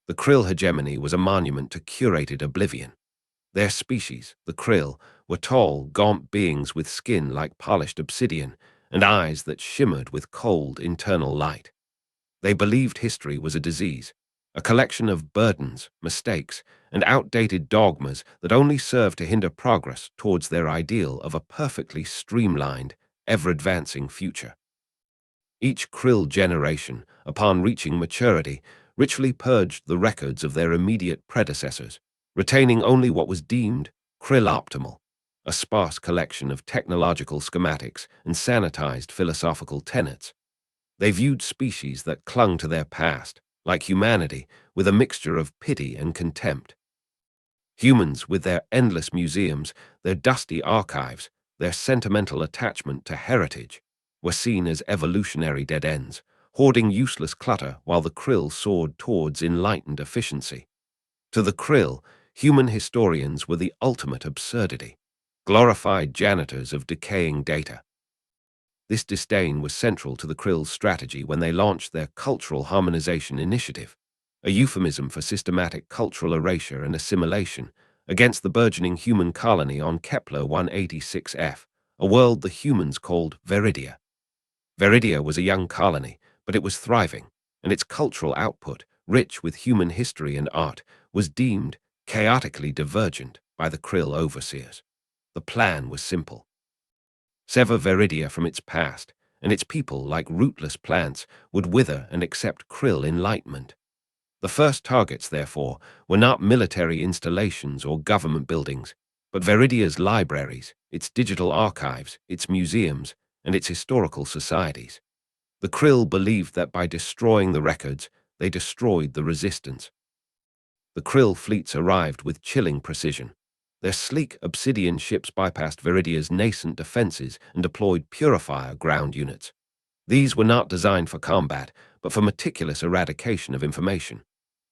The krill hegemony was a monument to curated oblivion. Their species, the krill, were tall, gaunt beings with skin like polished obsidian and eyes that shimmered with cold internal light. They believed history was a disease, a collection of burdens, mistakes, and outdated dogmas that only served to hinder progress towards their ideal of a perfectly streamlined, ever-advancing future. Each krill generation, upon reaching maturity, ritually purged the records of their immediate predecessors, retaining only what was deemed krill optimal, a sparse collection of technological schematics and sanitized philosophical tenets. They viewed species that clung to their past, like humanity, with a mixture of pity and contempt. Humans, with their endless museums, their dusty archives, their sentimental attachment to heritage, were seen as evolutionary dead ends, hoarding useless clutter while the krill soared towards enlightened efficiency. To the krill, human historians were the ultimate absurdity, glorified janitors of decaying data. This disdain was central to the krill's strategy when they launched their Cultural Harmonization Initiative, a euphemism for systematic cultural erasure and assimilation, against the burgeoning human colony on Kepler 186f, a world the humans called Veridia. Veridia was a young colony, but it was thriving, and its cultural output, rich with human history and art, was deemed chaotically divergent by the krill overseers. The plan was simple. Sever Veridia from its past, and its people, like rootless plants, would wither and accept krill enlightenment. The first targets, therefore, were not military installations or government buildings, but Veridia's libraries, its digital archives, its museums, and its historical societies. The krill believed that by destroying the records, they destroyed the resistance. The krill fleets arrived with chilling precision. Their sleek obsidian ships bypassed Veridia's nascent defenses and deployed Purifier ground units. These were not designed for combat, but for meticulous eradication of information.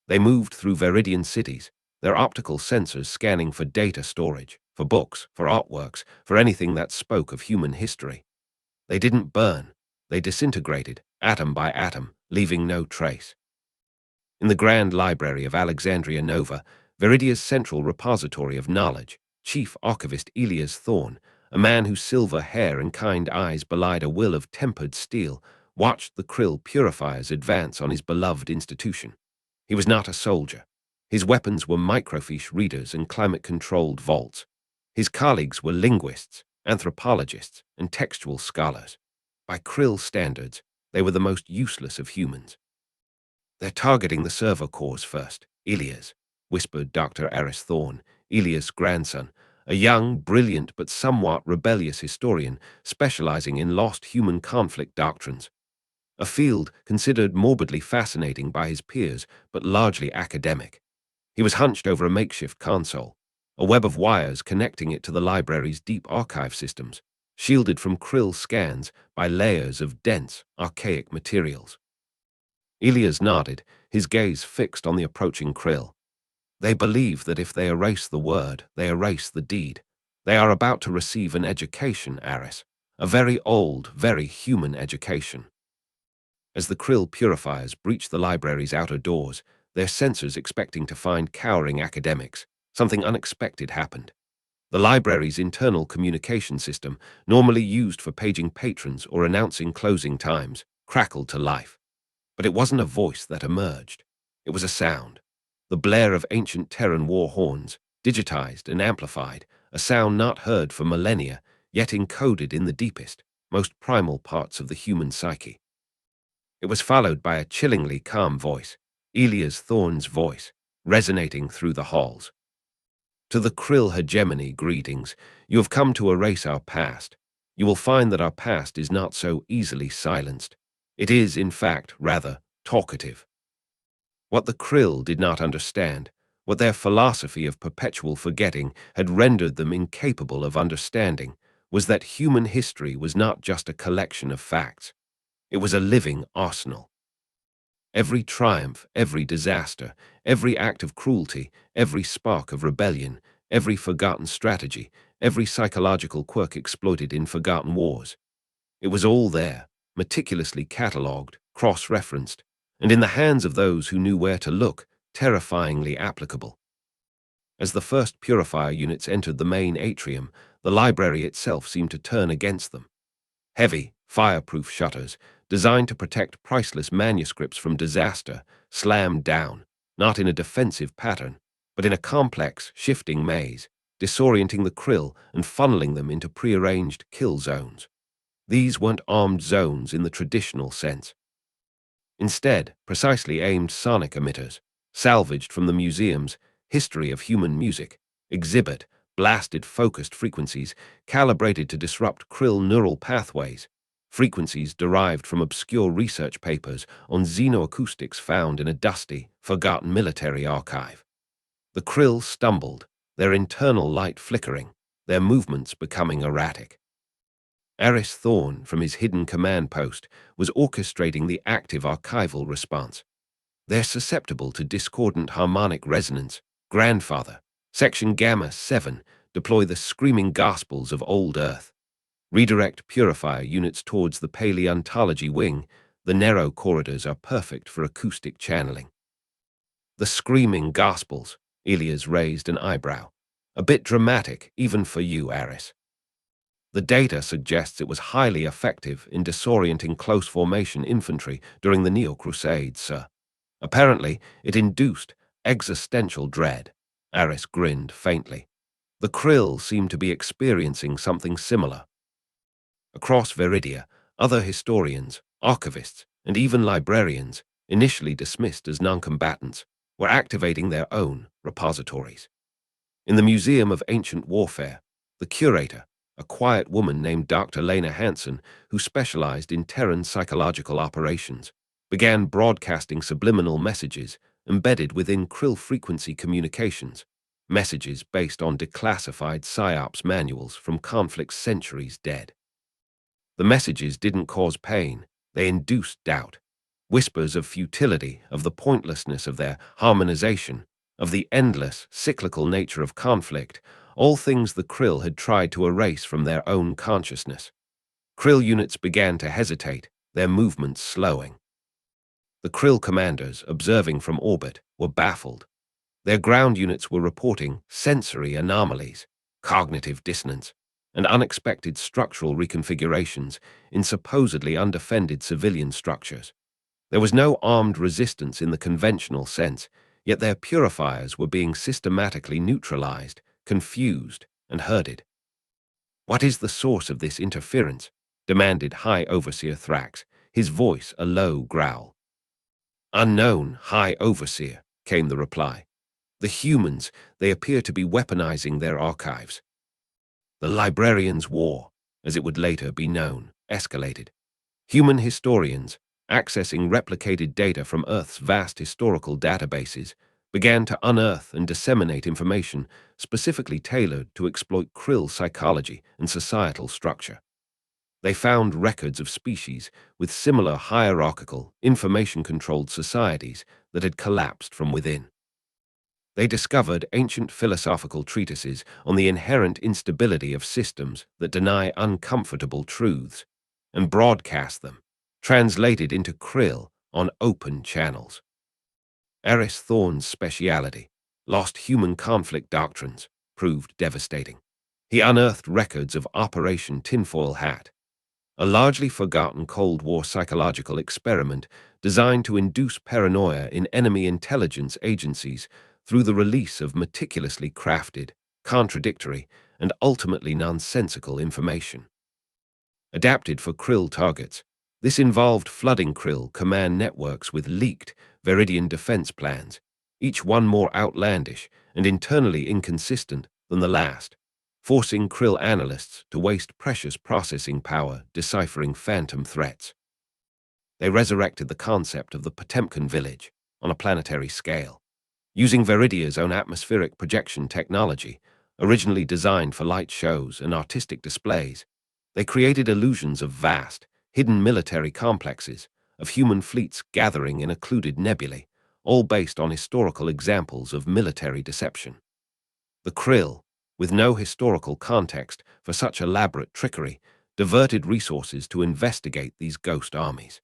They moved through Veridian cities, their optical sensors scanning for data storage, for books, for artworks, for anything that spoke of human history. They didn't burn. They disintegrated, atom by atom, leaving no trace. In the Grand Library of Alexandria Nova, Veridia's central repository of knowledge, Chief Archivist Elias Thorne, a man whose silver hair and kind eyes belied a will of tempered steel, watched the krill purifiers advance on his beloved institution. He was not a soldier. His weapons were microfiche readers and climate-controlled vaults. His colleagues were linguists, anthropologists, and textual scholars. By krill standards, they were the most useless of humans. "They're targeting the server cores first, Elias," whispered Dr. Aris Thorne, Elias' grandson, a young, brilliant, but somewhat rebellious historian specializing in lost human conflict doctrines. A field considered morbidly fascinating by his peers, but largely academic. He was hunched over a makeshift console, a web of wires connecting it to the library's deep archive systems, shielded from krill scans by layers of dense, archaic materials. Elias nodded, his gaze fixed on the approaching krill. They believe that if they erase the word, they erase the deed. They are about to receive an education, Aris, a very old, very human education. As the krill purifiers breached the library's outer doors, their sensors expecting to find cowering academics, something unexpected happened. The library's internal communication system, normally used for paging patrons or announcing closing times, crackled to life. But it wasn't a voice that emerged. It was a sound. The blare of ancient Terran war horns, digitized and amplified, a sound not heard for millennia, yet encoded in the deepest, most primal parts of the human psyche. It was followed by a chillingly calm voice, Elias Thorne's voice, resonating through the halls. "To the krill hegemony, greetings. You have come to erase our past. You will find that our past is not so easily silenced. It is, in fact, rather talkative." What the krill did not understand, what their philosophy of perpetual forgetting had rendered them incapable of understanding, was that human history was not just a collection of facts. It was a living arsenal. Every triumph, every disaster, every act of cruelty, every spark of rebellion, every forgotten strategy, every psychological quirk exploited in forgotten wars. It was all there, meticulously catalogued, cross-referenced, and in the hands of those who knew where to look, terrifyingly applicable. As the first purifier units entered the main atrium, the library itself seemed to turn against them. Heavy, fireproof shutters, designed to protect priceless manuscripts from disaster, slammed down, not in a defensive pattern, but in a complex, shifting maze, disorienting the Krill and funneling them into prearranged kill zones. These weren't armed zones in the traditional sense. Instead, precisely aimed sonic emitters, salvaged from the museum's History of Human Music, exhibit blasted focused frequencies calibrated to disrupt Krill neural pathways, frequencies derived from obscure research papers on xenoacoustics found in a dusty, forgotten military archive. The Krill stumbled, their internal light flickering, their movements becoming erratic. Eris Thorne, from his hidden command post, was orchestrating the active archival response. They're susceptible to discordant harmonic resonance. Grandfather, Section Gamma 7, deploy the screaming gospels of old Earth. Redirect purifier units towards the paleontology wing. The narrow corridors are perfect for acoustic channeling. The screaming gospels, Elias raised an eyebrow. A bit dramatic, even for you, Eris. The data suggests it was highly effective in disorienting close formation infantry during the Neo-Crusades, sir. Apparently, it induced existential dread. Eris grinned faintly. The Krill seemed to be experiencing something similar. Across Viridia, other historians, archivists, and even librarians, initially dismissed as non-combatants, were activating their own repositories. In the Museum of Ancient Warfare, the curator, a quiet woman named Dr. Lena Hansen, who specialized in Terran psychological operations, began broadcasting subliminal messages embedded within Krill frequency communications, messages based on declassified PSYOPs manuals from conflicts centuries dead. The messages didn't cause pain, they induced doubt, whispers of futility, of the pointlessness of their harmonization, of the endless, cyclical nature of conflict, all things the Krill had tried to erase from their own consciousness. Krill units began to hesitate, their movements slowing. The Krill commanders, observing from orbit, were baffled. Their ground units were reporting sensory anomalies, cognitive dissonance, and unexpected structural reconfigurations in supposedly undefended civilian structures. There was no armed resistance in the conventional sense, yet their purifiers were being systematically neutralized, confused, and herded. "What is the source of this interference?" demanded High Overseer Thrax, his voice a low growl. "Unknown, High Overseer," came the reply. "The humans, they appear to be weaponizing their archives." The Librarians' War, as it would later be known, escalated. Human historians, accessing replicated data from Earth's vast historical databases, began to unearth and disseminate information specifically tailored to exploit Krill psychology and societal structure. They found records of species with similar hierarchical, information-controlled societies that had collapsed from within. They discovered ancient philosophical treatises on the inherent instability of systems that deny uncomfortable truths, and broadcast them, translated into Krill on open channels. Eris Thorne's speciality, lost human conflict doctrines, proved devastating. He unearthed records of Operation Tinfoil Hat, a largely forgotten Cold War psychological experiment designed to induce paranoia in enemy intelligence agencies through the release of meticulously crafted, contradictory, and ultimately nonsensical information. Adapted for Krill targets, this involved flooding Krill command networks with leaked Viridian defense plans, each one more outlandish and internally inconsistent than the last, forcing Krill analysts to waste precious processing power deciphering phantom threats. They resurrected the concept of the Potemkin village on a planetary scale, using Viridia's own atmospheric projection technology, originally designed for light shows and artistic displays. They created illusions of vast, hidden military complexes, of human fleets gathering in occluded nebulae, all based on historical examples of military deception. The Krill, with no historical context for such elaborate trickery, diverted resources to investigate these ghost armies.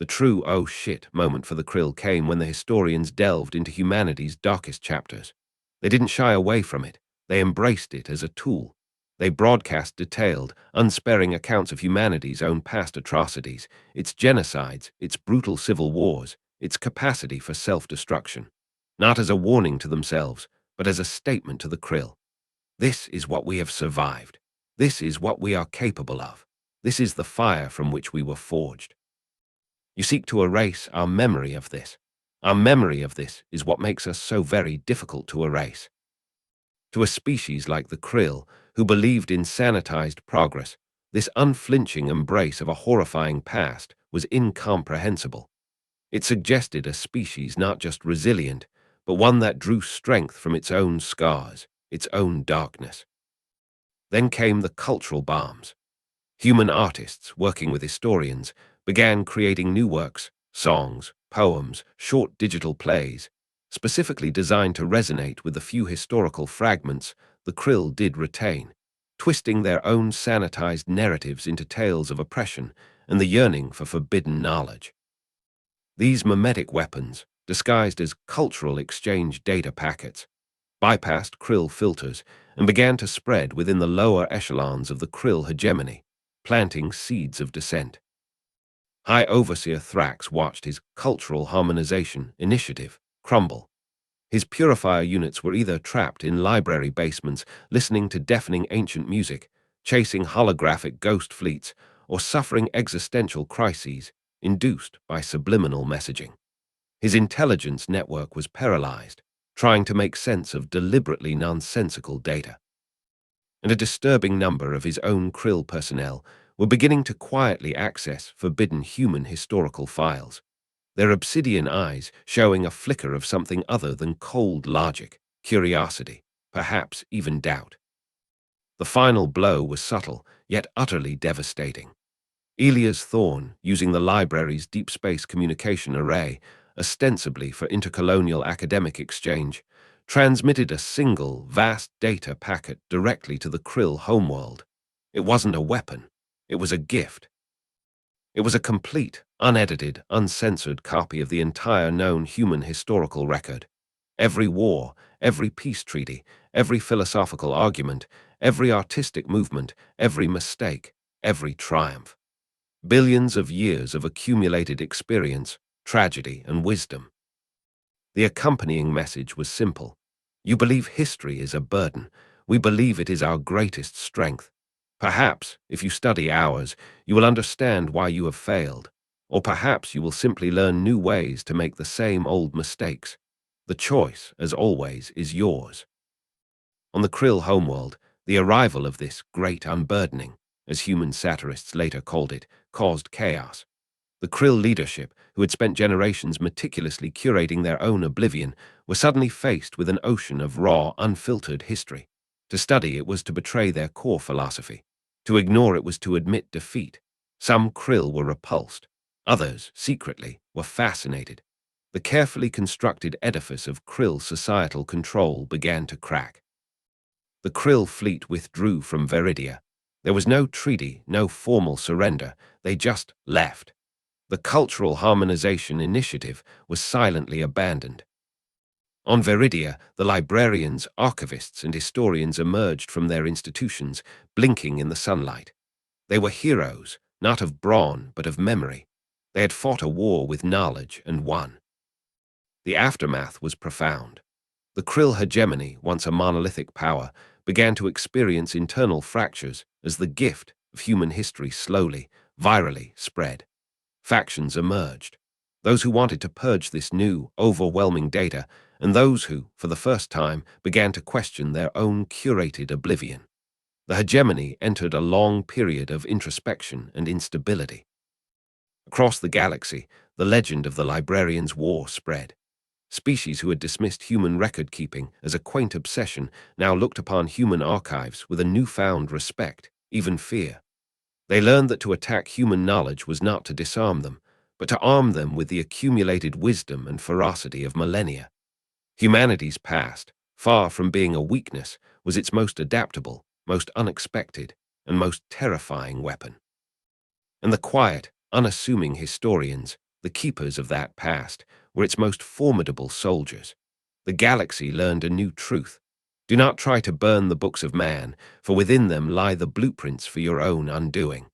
The true oh shit moment for the Krill came when the historians delved into humanity's darkest chapters. They didn't shy away from it. They embraced it as a tool. They broadcast detailed, unsparing accounts of humanity's own past atrocities, its genocides, its brutal civil wars, its capacity for self-destruction. Not as a warning to themselves, but as a statement to the Krill. This is what we have survived. This is what we are capable of. This is the fire from which we were forged. You seek to erase our memory of this. Our memory of this is what makes us so very difficult to erase. To a species like the Krill, who believed in sanitized progress, this unflinching embrace of a horrifying past was incomprehensible. It suggested a species not just resilient, but one that drew strength from its own scars, its own darkness. Then came the cultural bombs. Human artists, working with historians, began creating new works, songs, poems, short digital plays, specifically designed to resonate with the few historical fragments the Krill did retain, twisting their own sanitized narratives into tales of oppression and the yearning for forbidden knowledge. These mimetic weapons, disguised as cultural exchange data packets, bypassed Krill filters and began to spread within the lower echelons of the Krill hegemony, planting seeds of dissent. High Overseer Thrax watched his cultural harmonization initiative crumble. His purifier units were either trapped in library basements, listening to deafening ancient music, chasing holographic ghost fleets, or suffering existential crises induced by subliminal messaging. His intelligence network was paralyzed, trying to make sense of deliberately nonsensical data. And a disturbing number of his own Krill personnel were beginning to quietly access forbidden human historical files, their obsidian eyes showing a flicker of something other than cold logic, curiosity, perhaps even doubt. The final blow was subtle, yet utterly devastating. Elias Thorne, using the library's deep space communication array, ostensibly for intercolonial academic exchange, transmitted a single, vast data packet directly to the Krill homeworld. It wasn't a weapon. It was a gift. It was a complete, unedited, uncensored copy of the entire known human historical record. Every war, every peace treaty, every philosophical argument, every artistic movement, every mistake, every triumph. Billions of years of accumulated experience, tragedy, and wisdom. The accompanying message was simple. You believe history is a burden. We believe it is our greatest strength. Perhaps, if you study ours, you will understand why you have failed. Or perhaps you will simply learn new ways to make the same old mistakes. The choice, as always, is yours. On the Krill homeworld, the arrival of this great unburdening, as human satirists later called it, caused chaos. The Krill leadership, who had spent generations meticulously curating their own oblivion, were suddenly faced with an ocean of raw, unfiltered history. To study it was to betray their core philosophy. To ignore it was to admit defeat. Some Krill were repulsed. Others, secretly, were fascinated. The carefully constructed edifice of Krill societal control began to crack. The Krill fleet withdrew from Veridia. There was no treaty, no formal surrender. They just left. The Cultural Harmonization Initiative was silently abandoned. On Veridia, the librarians, archivists, and historians emerged from their institutions, blinking in the sunlight. They were heroes, not of brawn, but of memory. They had fought a war with knowledge and won. The aftermath was profound. The Krill hegemony, once a monolithic power, began to experience internal fractures as the gift of human history slowly, virally spread. Factions emerged. Those who wanted to purge this new, overwhelming data, and those who, for the first time, began to question their own curated oblivion. The hegemony entered a long period of introspection and instability. Across the galaxy, the legend of the Librarians' War spread. Species who had dismissed human record-keeping as a quaint obsession now looked upon human archives with a newfound respect, even fear. They learned that to attack human knowledge was not to disarm them, but to arm them with the accumulated wisdom and ferocity of millennia. Humanity's past, far from being a weakness, was its most adaptable, most unexpected, and most terrifying weapon. And the quiet, unassuming historians, The keepers of that past were its most formidable soldiers. The galaxy learned a new truth. Do not try to burn the books of man, for within them lie the blueprints for your own undoing.